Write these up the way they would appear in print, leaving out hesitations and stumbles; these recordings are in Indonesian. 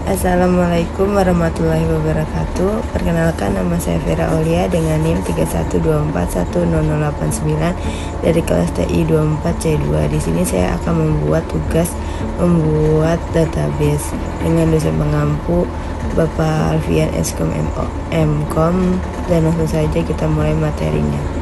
Assalamualaikum warahmatullahi wabarakatuh. Perkenalkan, nama saya Vera Aulia dengan NIM 31241089 dari kelas TI 24C2. Di sini saya akan membuat tugas membuat database dengan dosen pengampu Bapak Alfian Eskom MKOM, dan langsung saja kita mulai materinya.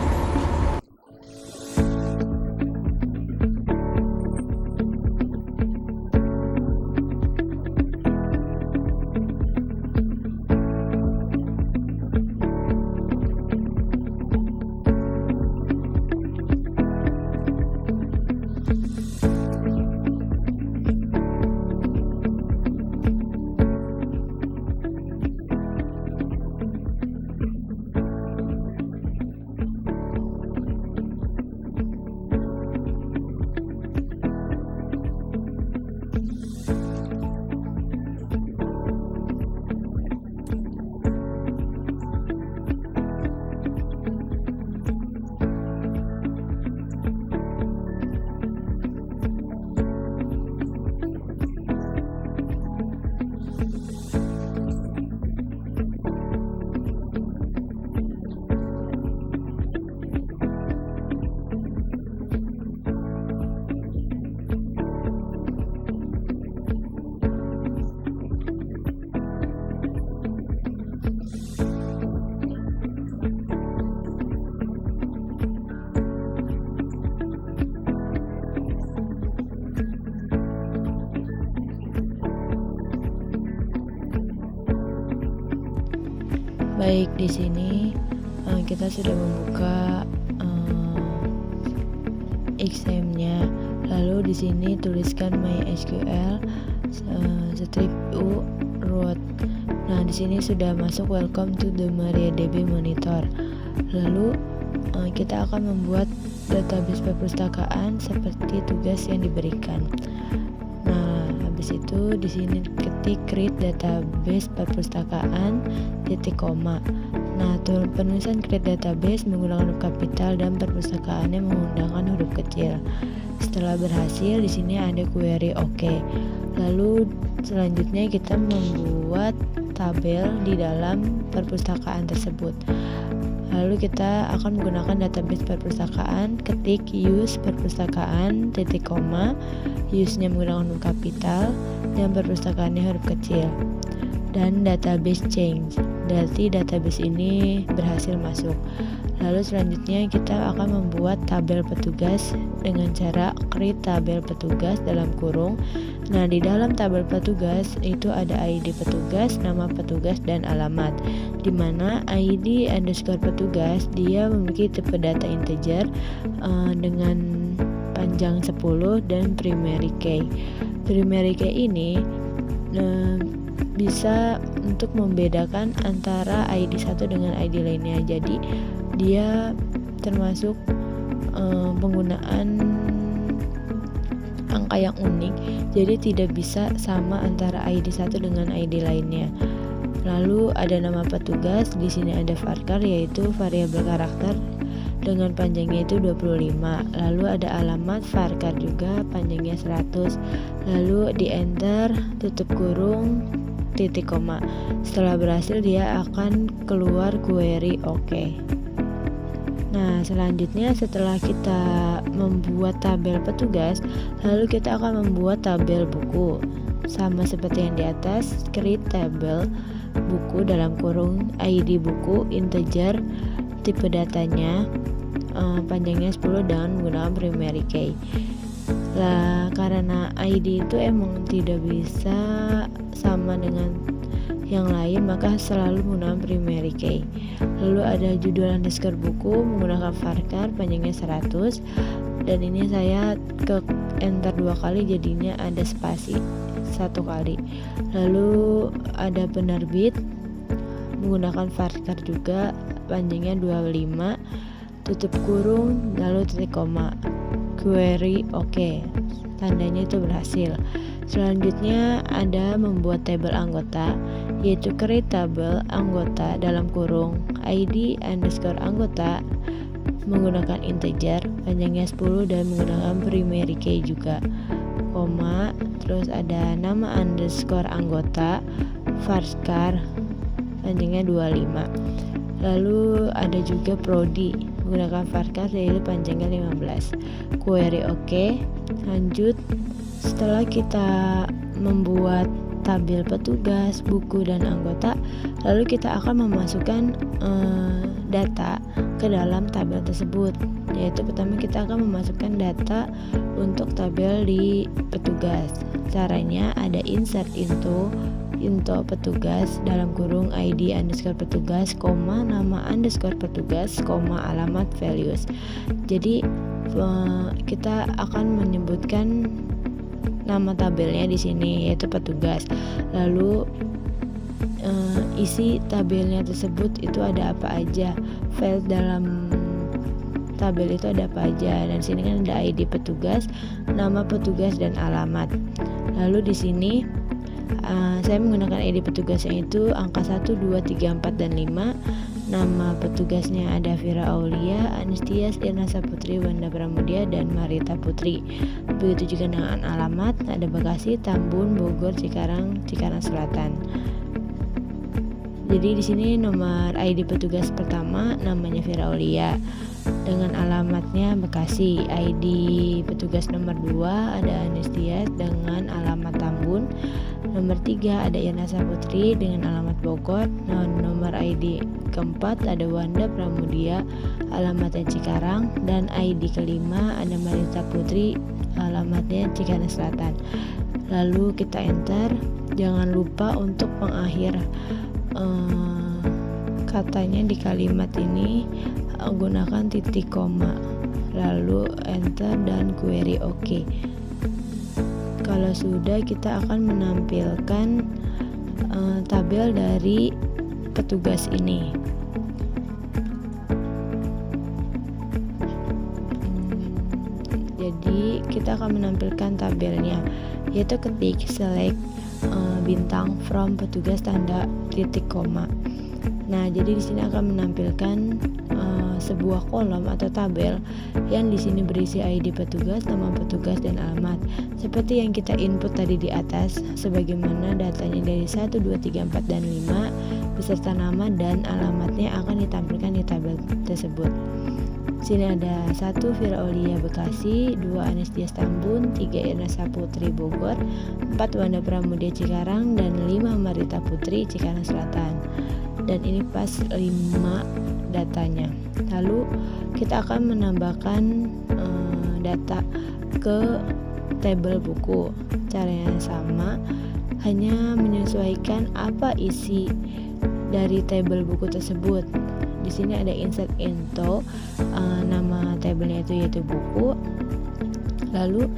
Baik, di sini kita sudah membuka XAMP-nya. Lalu di sini tuliskan MySQL strip u root. Nah, di sini sudah masuk welcome to the MariaDB monitor. Lalu kita akan membuat database perpustakaan seperti tugas yang diberikan. Nah, habis itu di sini ketik create database perpustakaan titik koma. Nah, penulisan create database menggunakan huruf kapital dan perpustakaannya menggunakan huruf kecil. Setelah berhasil, di sini ada query OK. Lalu selanjutnya kita membuat tabel di dalam perpustakaan tersebut. Lalu kita akan menggunakan database perpustakaan, ketik use perpustakaan titik koma, use-nya menggunakan huruf kapital dan perpustakaannya huruf kecil, dan database change, berarti database ini berhasil masuk. Lalu selanjutnya kita akan membuat tabel petugas dengan cara create tabel petugas dalam kurung. Nah, di dalam tabel petugas itu ada ID petugas, nama petugas, dan alamat, di mana ID underscore petugas dia memiliki tipe data integer dengan panjang 10 dan primary key. Primary key ini bisa untuk membedakan antara ID satu dengan ID lainnya. Jadi dia termasuk penggunaan angka yang unik, jadi tidak bisa sama antara ID satu dengan ID lainnya. Lalu ada nama petugas, di sini ada varchar yaitu variabel karakter dengan panjangnya itu 25. Lalu ada alamat varchar juga panjangnya 100. Lalu di enter, tutup kurung, titik koma. Setelah berhasil dia akan keluar query OK. Nah, selanjutnya setelah kita membuat tabel petugas, lalu kita akan membuat tabel buku. Sama seperti yang di atas, create table buku dalam kurung ID buku integer, tipe datanya panjangnya 10 dan menggunakan primary key. Lah, karena ID itu emang tidak bisa sama dengan yang lain, maka selalu menggunakan primary key. Lalu ada judul underscore buku menggunakan varchar panjangnya 100, dan ini saya ke enter 2 kali jadinya ada spasi 1 kali. Lalu ada penerbit menggunakan varchar juga panjangnya 25, tutup kurung, lalu titik koma, query OK, tandanya itu berhasil. Selanjutnya ada membuat tabel anggota, yaitu create tabel anggota dalam kurung ID underscore anggota menggunakan integer panjangnya 10 dan menggunakan primary key juga. koma, terus ada nama underscore anggota, Varskar panjangnya 25. Lalu ada juga prodi menggunakan Varskar yaitu panjangnya 15. Query oke. Lanjut, setelah kita membuat tabel petugas, buku, dan anggota, lalu kita akan memasukkan data ke dalam tabel tersebut. Yaitu pertama kita akan memasukkan data untuk tabel di petugas. Caranya ada insert into petugas dalam kurung ID underscore petugas, koma, nama underscore petugas, koma, alamat values. Jadi kita akan menyebutkan nama tabelnya di sini yaitu petugas. Lalu isi tabelnya tersebut itu ada apa aja, file dalam tabel itu ada apa aja, dan sini kan ada ID petugas, nama petugas, dan alamat. Lalu di sini saya menggunakan ID petugasnya itu angka 1, 2, 3, 4, dan 5. Nama petugasnya ada Vira Aulia, Anistias, Irna Saputri, Wanda Pramudia, dan Marita Putri. Begitu juga dengan alamat, ada Bekasi, Tambun, Bogor, Cikarang Selatan. Jadi di sini nomor ID petugas pertama namanya Vira Aulia dengan alamatnya Bekasi. ID petugas nomor 2 ada Anistias dengan alamat Tambun. Nomor 3 ada Irna Saputri dengan alamat Bogor. Nomor ID keempat ada Wanda Pramudia, alamatnya Cikarang. Dan ID kelima ada Marita Putri, alamatnya Cikarang Selatan. Lalu kita enter. Jangan lupa untuk pengakhir katanya di kalimat ini gunakan titik koma, lalu enter dan query oke. Kalau sudah, kita akan menampilkan tabel dari petugas ini. Jadi kita akan menampilkan tabelnya, yaitu ketik select bintang from petugas tanda titik koma. Nah, jadi di sini akan menampilkan sebuah kolom atau tabel yang di sini berisi ID petugas, nama petugas, dan alamat. Seperti yang kita input tadi di atas, sebagaimana datanya dari 1, 2, 3, 4, dan 5 beserta nama dan alamatnya akan ditampilkan di tabel tersebut. Sini ada 1 Vira Aulia Bekasi, 2 Anistias Tambun, 3 Irna Saputri Bogor, 4 Wanda Pramudia Cikarang, dan 5 Marita Putri Cikarang Selatan. Dan ini pas 5 datanya. Lalu kita akan menambahkan data ke tabel buku. Caranya sama, hanya menyesuaikan apa isi dari tabel buku tersebut. Di sini ada insert into, nama tabelnya itu yaitu buku. Lalu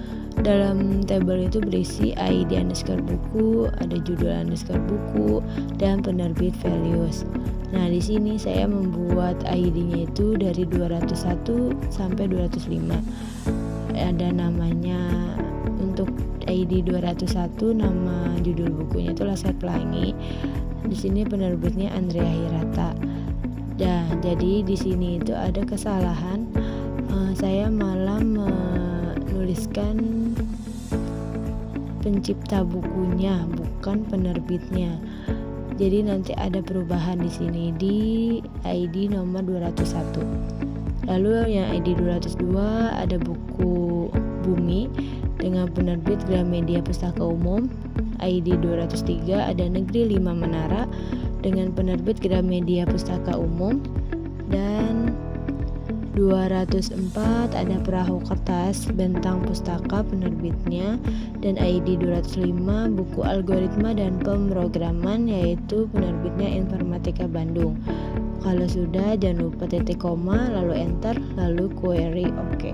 dalam tabel itu berisi ID underscore buku, ada judul underscore buku, dan penerbit values. Nah, di sini saya membuat ID-nya itu dari 201 sampai 205. Ada namanya untuk ID 201, nama judul bukunya itu Laskar Pelangi. Di sini penerbitnya Andrea Hirata. Nah, jadi di sini itu ada kesalahan. Saya malah menuliskan pencipta bukunya, bukan penerbitnya. Jadi nanti ada perubahan di sini di ID nomor 201. Lalu yang ID 202 ada buku Bumi dengan penerbit Gramedia Pustaka Umum. ID 203 ada Negeri 5 Menara dengan penerbit Gramedia Pustaka Umum. Dan 204 ada Perahu Kertas Bentang Pustaka penerbitnya, dan ID 205 buku Algoritma dan Pemrograman yaitu penerbitnya Informatika Bandung. Kalau sudah, jangan lupa titik koma, lalu enter, lalu query oke.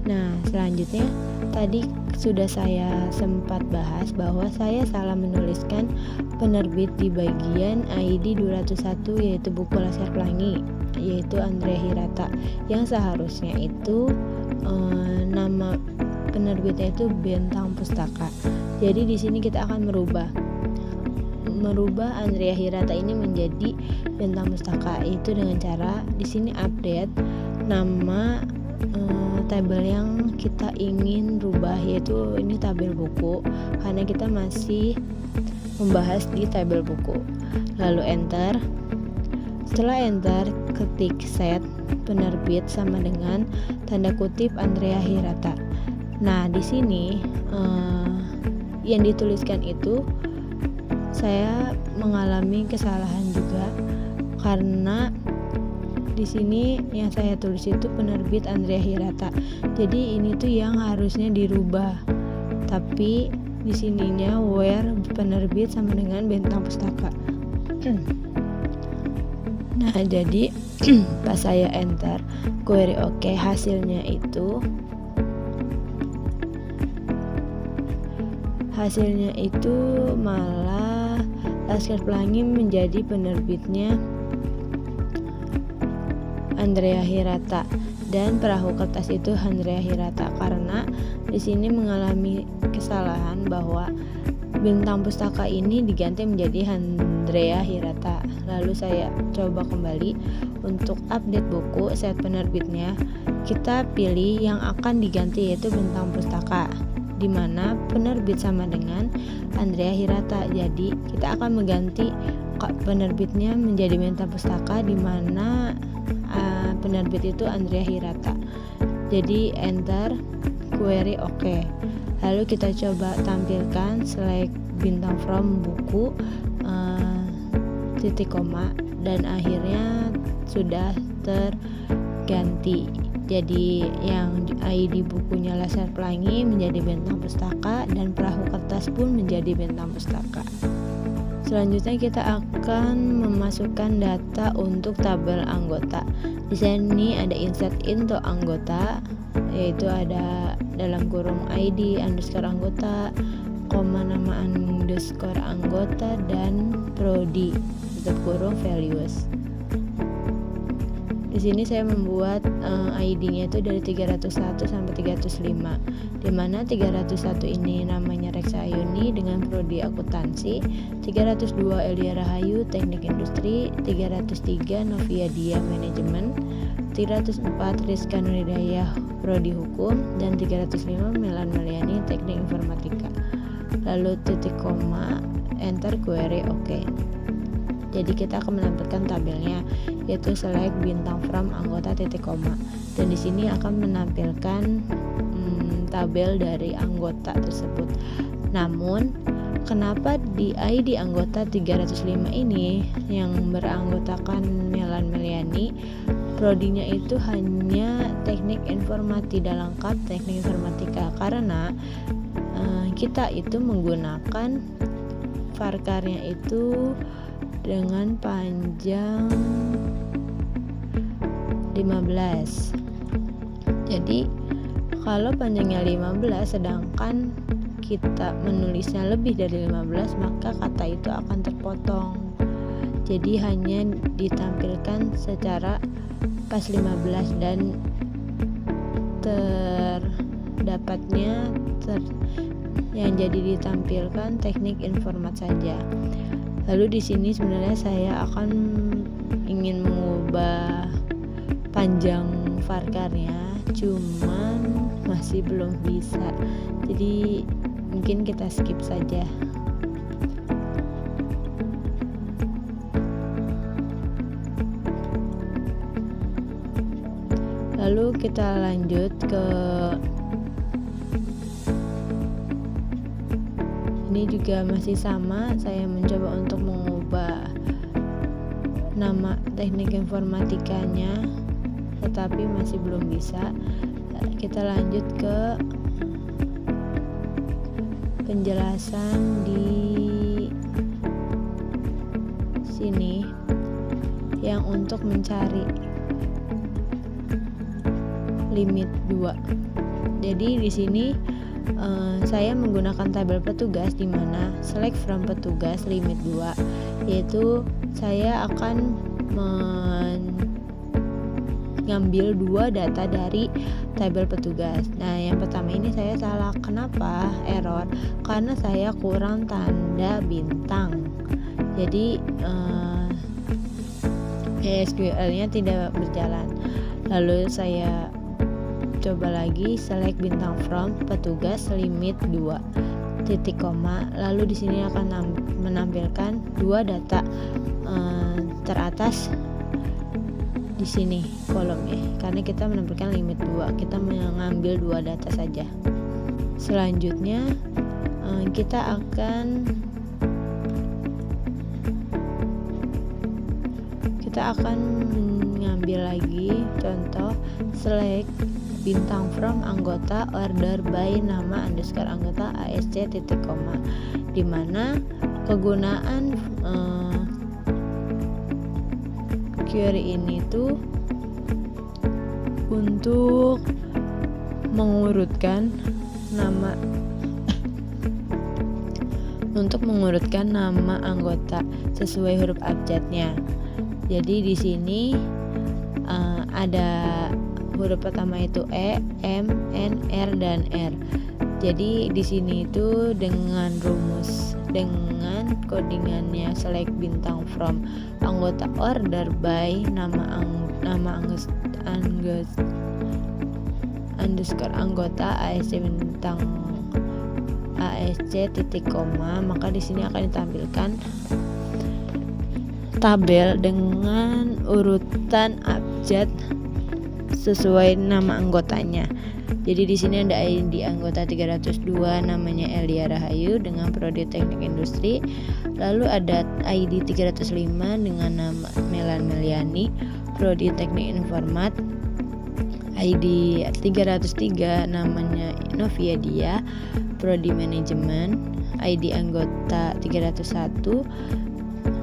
Nah, selanjutnya tadi sudah saya sempat bahas bahwa saya salah menuliskan penerbit di bagian ID 201 yaitu buku Laskar Pelangi, yaitu Andrea Hirata, yang seharusnya itu nama penerbitnya itu Bentang Pustaka. Jadi di sini kita akan merubah Andrea Hirata ini menjadi Bentang Pustaka, itu dengan cara di sini update nama tabel yang kita ingin rubah, yaitu ini tabel buku, karena kita masih membahas di tabel buku. Lalu enter. Setelah enter, ketik set penerbit sama dengan tanda kutip Andrea Hirata. Nah, di sini yang dituliskan itu saya mengalami kesalahan juga, karena di sini yang saya tulis itu penerbit Andrea Hirata. Jadi ini tuh yang harusnya dirubah. Tapi di sininya where penerbit sama dengan Bentang Pustaka. Nah, jadi pas saya enter query oke, hasilnya itu malah Laskar Pelangi menjadi penerbitnya Andrea Hirata dan Perahu Kertas itu Andrea Hirata, karena di sini mengalami kesalahan bahwa Bintang Pustaka ini diganti menjadi Andrea Hirata. Lalu saya coba kembali untuk update buku, set penerbitnya. Kita pilih yang akan diganti yaitu Bintang Pustaka, di mana penerbit sama dengan Andrea Hirata. Jadi kita akan mengganti penerbitnya menjadi Bintang Pustaka, di mana penerbit itu Andrea Hirata. Jadi enter query oke. Lalu kita coba tampilkan select bintang from buku titik koma, dan akhirnya sudah terganti. Jadi yang ID bukunya Laskar Pelangi menjadi Bintang Pustaka dan Perahu Kertas pun menjadi Bintang Pustaka. Selanjutnya kita akan memasukkan data untuk tabel anggota. Di sini ada insert into anggota, yaitu ada dalam kurung ID underscore anggota, koma nama underscore anggota, dan prodi tutup kurung values. Di sini saya membuat ID-nya itu dari 301 sampai 305, di mana 301 ini namanya Reksa Ayuni dengan prodi akuntansi, 302 Elia Rahayu teknik industri, 303 Novia Dia manajemen, 304 Rizka Nuridayah prodi hukum, dan 305 Melan Meliani teknik informatika. Lalu titik koma, enter query oke. Jadi kita akan menampilkan tabelnya, yaitu select bintang from anggota titik koma, dan di sini akan menampilkan tabel dari anggota tersebut. Namun kenapa di ID anggota 305 ini yang beranggotakan Melan Meliani, prodinya itu hanya teknik informatika lengkap teknik informatika, karena kita itu menggunakan varkarnya itu dengan panjang 15. Jadi kalau panjangnya 15 sedangkan kita menulisnya lebih dari 15, maka kata itu akan terpotong. Jadi hanya ditampilkan secara pas 15 dan terdapatnya yang jadi ditampilkan teknik informat saja. Lalu di sini sebenarnya saya akan ingin mengubah panjang varkarnya, cuman masih belum bisa. Jadi mungkin kita skip saja. Lalu kita lanjut ke ini juga masih sama, saya mencoba untuk mengubah nama teknik informatikanya, tetapi masih belum bisa. Kita lanjut ke penjelasan di sini yang untuk mencari limit 2. Jadi di sini saya menggunakan tabel petugas, di mana select from petugas limit 2, yaitu saya akan mengambil 2 data dari tabel petugas. Nah, yang pertama ini saya salah. Kenapa error? Karena saya kurang tanda bintang. Jadi SQL-nya tidak berjalan. Lalu saya coba lagi, select bintang from petugas limit 2 titik koma, lalu di sini akan menampilkan dua data teratas di sini kolomnya, karena kita menampilkan limit 2, kita mengambil dua data saja. Selanjutnya kita akan mengambil lagi contoh select bintang from anggota order by nama underscore anggota ASC titik koma, di mana kegunaan query ini tuh untuk mengurutkan nama anggota sesuai huruf abjadnya. Jadi di sini ada huruf pertama itu E, M, N, R, dan R. Jadi di sini itu dengan codingannya select bintang from anggota order by nama underscore anggota ASC bintang ASC titik koma, maka di sini akan ditampilkan tabel dengan urutan abjad sesuai nama anggotanya. Jadi di sini ada ID anggota 302 namanya Elia Rahayu dengan prodi Teknik Industri. Lalu ada ID 305 dengan nama Melan Meliani, prodi Teknik Informat. ID 303 namanya Novia Dia, prodi Manajemen. ID anggota 301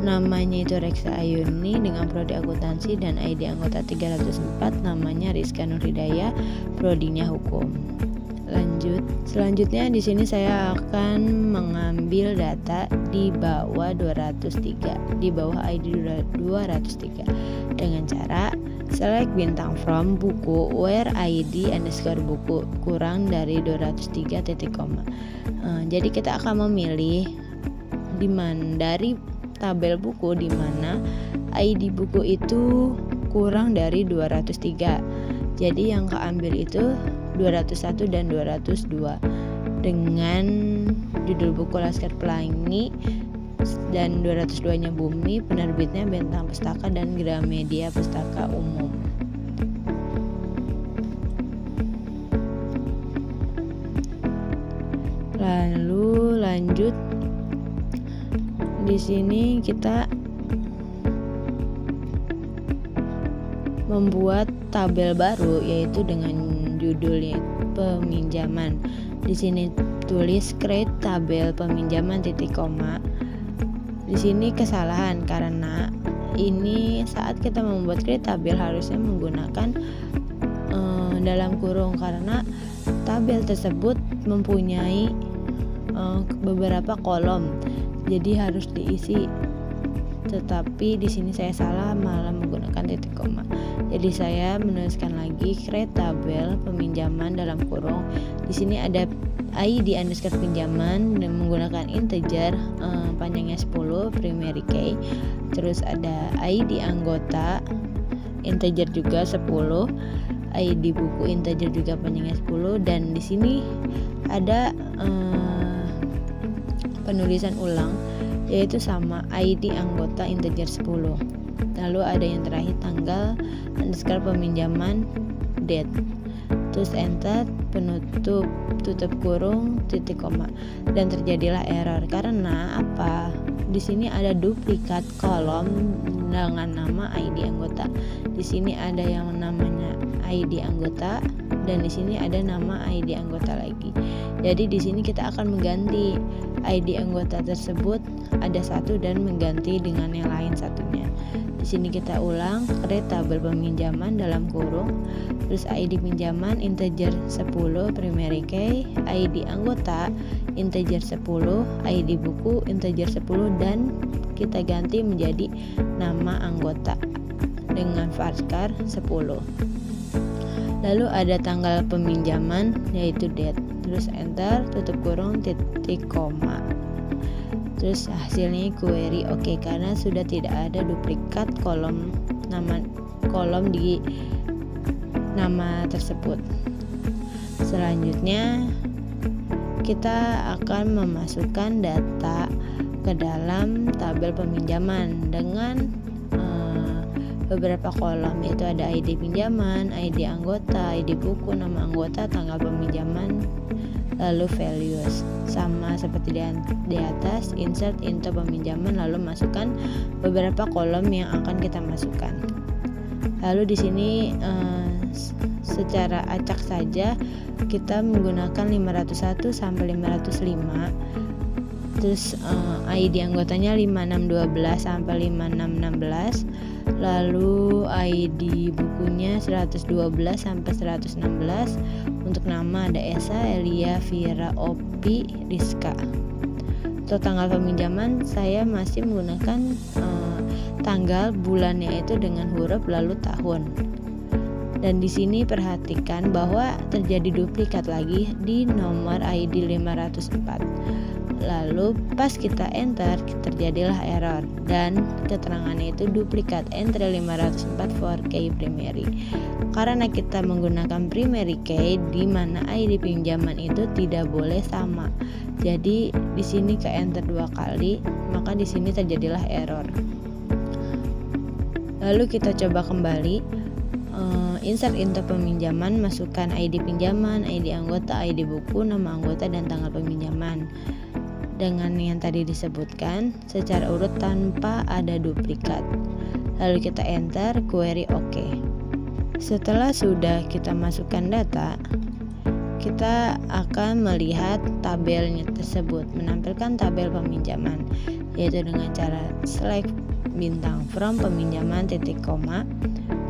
namanya itu Reksa Ayuni dengan prodi akuntansi, dan ID anggota 304 namanya Rizka Nurhidayah, prodinya hukum. Selanjutnya di sini saya akan mengambil data di bawah 203, di bawah ID 203 dengan cara select bintang from buku where ID underscore buku kurang dari 203 titik koma. Jadi kita akan memilih dari tabel buku di mana ID buku itu kurang dari 203. Jadi yang keambil itu 201 dan 202 dengan judul buku Laskar Pelangi, dan 202-nya Bumi, penerbitnya Bentang Pustaka dan Gramedia Pustaka Umum. Lalu lanjut, di sini kita membuat tabel baru yaitu dengan judulnya peminjaman. Di sini tulis create tabel peminjaman titik koma. Di sini kesalahan karena ini saat kita membuat create tabel harusnya menggunakan dalam kurung, karena tabel tersebut mempunyai beberapa kolom, jadi harus diisi. Tetapi di sini saya salah, malah menggunakan titik koma. Jadi saya menuliskan lagi create tabel peminjaman dalam kurung. Di sini ada ID underscore pinjaman dan menggunakan integer, panjangnya 10 primary key. Terus ada ID anggota integer juga 10, ID buku integer juga panjangnya 10, dan di sini ada penulisan ulang yaitu sama ID anggota integer 10. Lalu ada yang terakhir tanggal underscore peminjaman date, terus enter, tutup kurung, titik koma, dan terjadilah error karena apa? Di sini ada duplikat kolom dengan nama ID anggota. Di sini ada yang namanya ID anggota dan di sini ada nama ID anggota lagi. Jadi di sini kita akan mengganti ID anggota tersebut ada satu dan mengganti dengan yang lain satunya. Di sini kita ulang create tabel peminjaman dalam kurung, terus ID pinjaman integer 10 primary key, ID anggota integer 10, ID buku integer 10, dan kita ganti menjadi nama anggota dengan varchar 10. Lalu ada tanggal peminjaman yaitu date, terus enter, tutup kurung, titik koma. Terus hasilnya query oke, karena sudah tidak ada duplikat kolom di nama tersebut. Selanjutnya kita akan memasukkan data ke dalam tabel peminjaman dengan beberapa kolom, yaitu ada ID pinjaman, ID anggota, ID buku, nama anggota, tanggal peminjaman, lalu values. Sama seperti di atas, insert into peminjaman, lalu masukkan beberapa kolom yang akan kita masukkan. Lalu di sini secara acak saja kita menggunakan 501 sampai 505. Terus ID anggotanya 5612 sampai 5616. Lalu ID bukunya 112 sampai 116. Untuk nama ada Esa, Elia, Vira, Opi, Rizka. Untuk tanggal peminjaman saya masih menggunakan tanggal bulannya itu dengan huruf lalu tahun. Dan di sini perhatikan bahwa terjadi duplikat lagi di nomor ID 504. Lalu pas kita enter terjadilah error dan keterangannya itu duplikat entry 504 for key primary. Karena kita menggunakan primary key di mana ID pinjaman itu tidak boleh sama. Jadi di sini ke enter 2 kali, maka di sini terjadilah error. Lalu kita coba kembali insert into peminjaman, masukkan ID pinjaman, ID anggota, ID buku, nama anggota dan tanggal peminjaman dengan yang tadi disebutkan secara urut tanpa ada duplikat. Lalu kita enter, query OK. Setelah sudah kita masukkan data, kita akan melihat tabelnya tersebut menampilkan tabel peminjaman, yaitu dengan cara select bintang from peminjaman titik koma.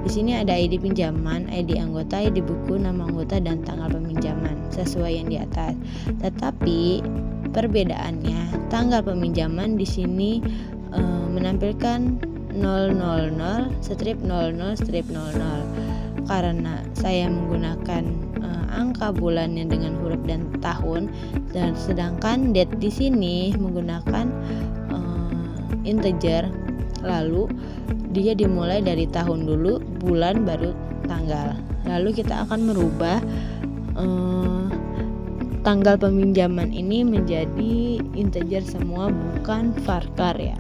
Di sini ada ID pinjaman, ID anggota, ID buku, nama anggota dan tanggal peminjaman sesuai yang di atas. Tetapi perbedaannya tanggal peminjaman di sini menampilkan 000 strip 00 strip 00 karena saya menggunakan angka bulannya dengan huruf dan tahun, dan sedangkan date di sini menggunakan integer. Lalu dia dimulai dari tahun dulu, bulan baru tanggal. Lalu kita akan merubah tanggal peminjaman ini menjadi integer semua, bukan varchar ya.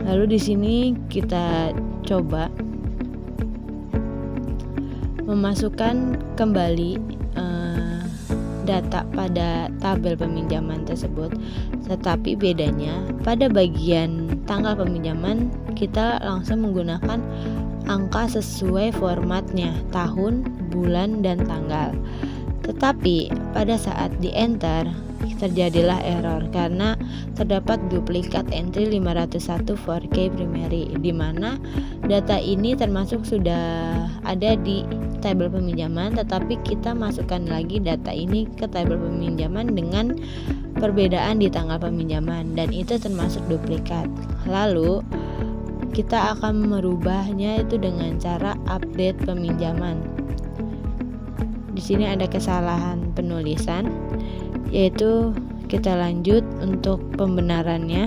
Lalu di sini kita coba memasukkan kembali data pada tabel peminjaman tersebut, tetapi bedanya pada bagian tanggal peminjaman kita langsung menggunakan angka sesuai formatnya, tahun, bulan, dan tanggal. Tetapi pada saat di enter terjadilah error karena terdapat duplikat entry 501 for key primary, di mana data ini termasuk sudah ada di tabel peminjaman, tetapi kita masukkan lagi data ini ke tabel peminjaman dengan perbedaan di tanggal peminjaman, dan itu termasuk duplikat. Lalu kita akan merubahnya itu dengan cara update peminjaman. Di sini ada kesalahan penulisan, yaitu kita lanjut untuk pembenarannya.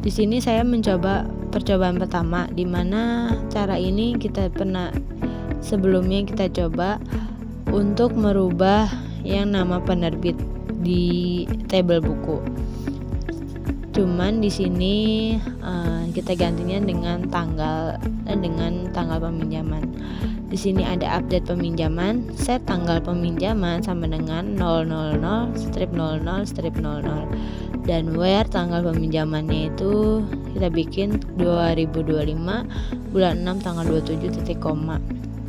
Di sini saya mencoba percobaan pertama, di mana cara ini kita pernah sebelumnya kita coba untuk merubah yang nama penerbit di tabel buku. Cuman di sini kita gantinya dengan tanggal peminjaman. Di sini ada update peminjaman, set tanggal peminjaman sama dengan 000 strip 00 strip 00, dan where tanggal peminjamannya itu kita bikin 2025 bulan 6 tanggal 27 titik koma.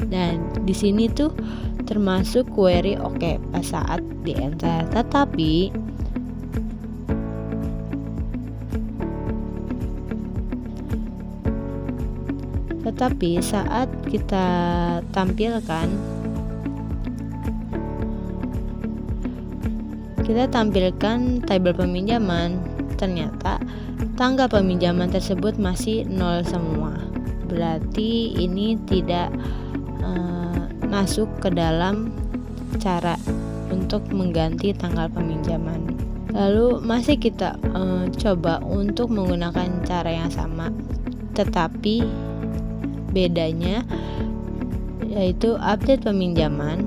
Dan di sini tuh termasuk query OK pas saat di enter. Tetapi saat kita tampilkan tabel peminjaman, ternyata tanggal peminjaman tersebut masih 0 semua. Berarti ini tidak masuk ke dalam cara untuk mengganti tanggal peminjaman. Lalu masih kita coba untuk menggunakan cara yang sama, tetapi bedanya yaitu update peminjaman,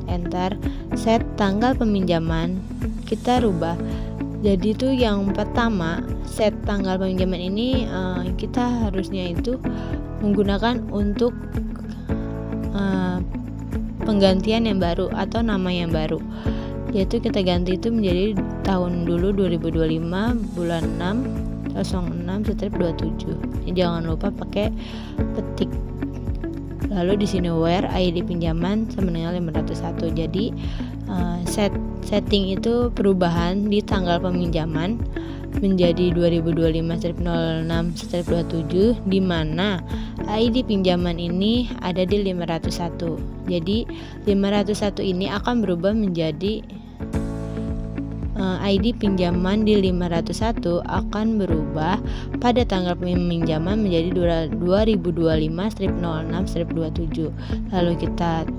enter, set tanggal peminjaman, kita rubah. Jadi itu yang pertama, set tanggal peminjaman ini kita harusnya itu menggunakan untuk penggantian yang baru atau nama yang baru, yaitu kita ganti itu menjadi tahun dulu 2025 bulan 6 06/27. Jangan lupa pakai petik. Lalu di sini where ID pinjaman sama dengan 501. Jadi setting itu perubahan di tanggal peminjaman menjadi 2025/06/27, di mana ID pinjaman ini ada di 501. Jadi 501 ini akan berubah menjadi ID pinjaman di 501 akan berubah pada tanggal peminjaman menjadi 2025/06/27. Lalu kita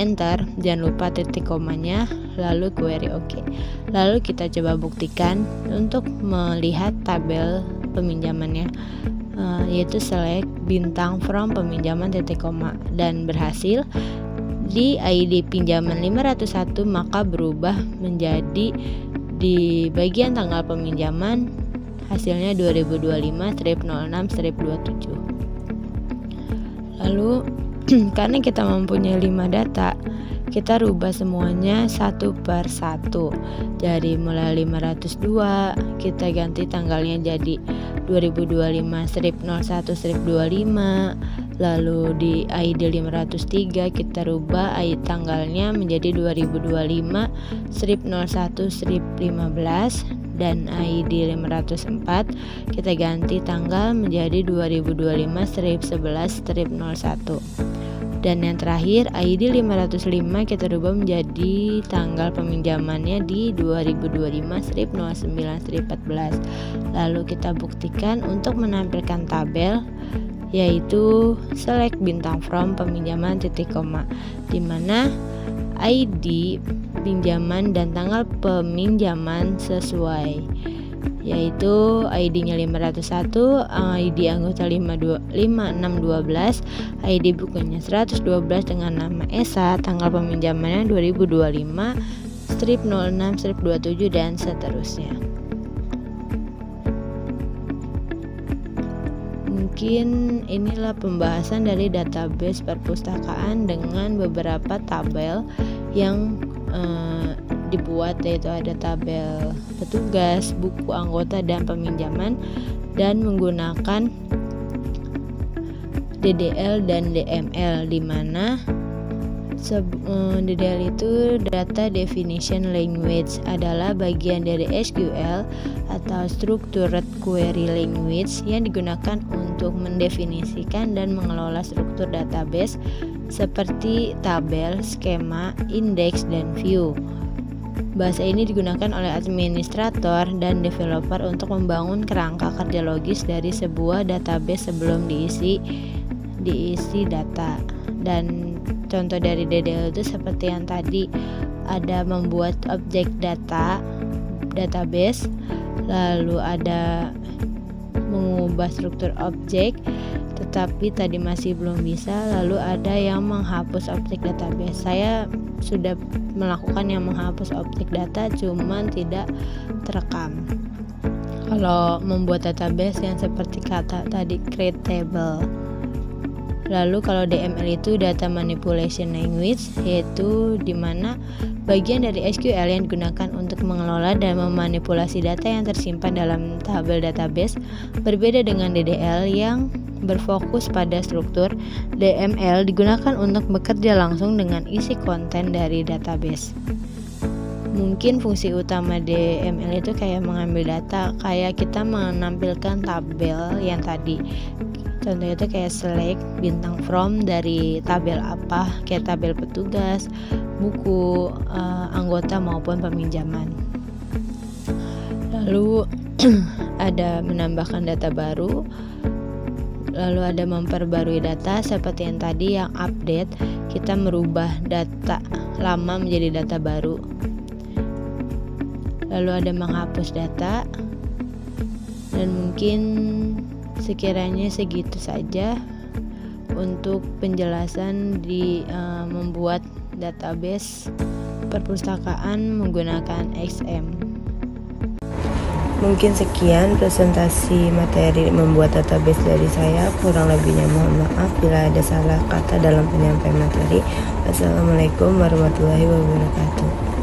enter, jangan lupa titik komanya, lalu query OK. Lalu kita coba buktikan untuk melihat tabel peminjamannya, yaitu select bintang from peminjaman titik koma, dan berhasil. Di ID pinjaman 501 maka berubah menjadi di bagian tanggal peminjaman hasilnya 2025/06/27. Lalu karena kita mempunyai 5 data, kita rubah semuanya satu per satu. Dari mulai 502 kita ganti tanggalnya jadi 2025/01/25. Lalu di ID 503 kita rubah ID tanggalnya menjadi 2025/01/15, dan ID 504 kita ganti tanggal menjadi 2025/11/01. Dan yang terakhir ID 505 kita rubah menjadi tanggal peminjamannya di 2025/09/14. Lalu kita buktikan untuk menampilkan tabel, yaitu select bintang from peminjaman titik koma, di mana ID pinjaman dan tanggal peminjaman sesuai, yaitu ID-nya 501, ID anggota 5612, ID bukunya 112 dengan nama Esa, tanggal peminjamannya 2025/06/27 dan seterusnya. Mungkin inilah pembahasan dari database perpustakaan dengan beberapa tabel yang dibuat, yaitu ada tabel petugas, buku anggota, dan peminjaman, dan menggunakan DDL dan DML, di mana DDL itu Data Definition Language, adalah bagian dari SQL atau Structured Query Language yang digunakan untuk mendefinisikan dan mengelola struktur database seperti tabel, skema, indeks, dan view. Bahasa ini digunakan oleh administrator dan developer untuk membangun kerangka kerja logis dari sebuah database sebelum diisi data. Dan contoh dari DDL itu seperti yang tadi, ada membuat objek database, lalu ada mengubah struktur objek, tetapi tadi masih belum bisa, lalu ada yang menghapus objek database. Saya sudah melakukan yang menghapus objek data, cuman tidak terekam. Kalau membuat database yang seperti kata tadi, create table. Lalu kalau DML itu Data Manipulation Language, yaitu dimana bagian dari SQL yang digunakan untuk mengelola dan memanipulasi data yang tersimpan dalam tabel database. Berbeda dengan DDL yang berfokus pada struktur, DML digunakan untuk bekerja langsung dengan isi konten dari database. Mungkin fungsi utama DML itu kayak mengambil data, kayak kita menampilkan tabel yang tadi. Contohnya itu kayak select bintang from dari tabel apa, kayak tabel petugas, buku, anggota maupun peminjaman. Lalu ada menambahkan data baru, lalu ada memperbarui data seperti yang tadi yang update, kita merubah data lama menjadi data baru. Lalu ada menghapus data, dan mungkin sekiranya segitu saja untuk penjelasan di membuat database perpustakaan menggunakan XM. Mungkin sekian presentasi materi membuat database dari saya. Kurang lebihnya mohon maaf bila ada salah kata dalam penyampaian materi. Wassalamualaikum warahmatullahi wabarakatuh.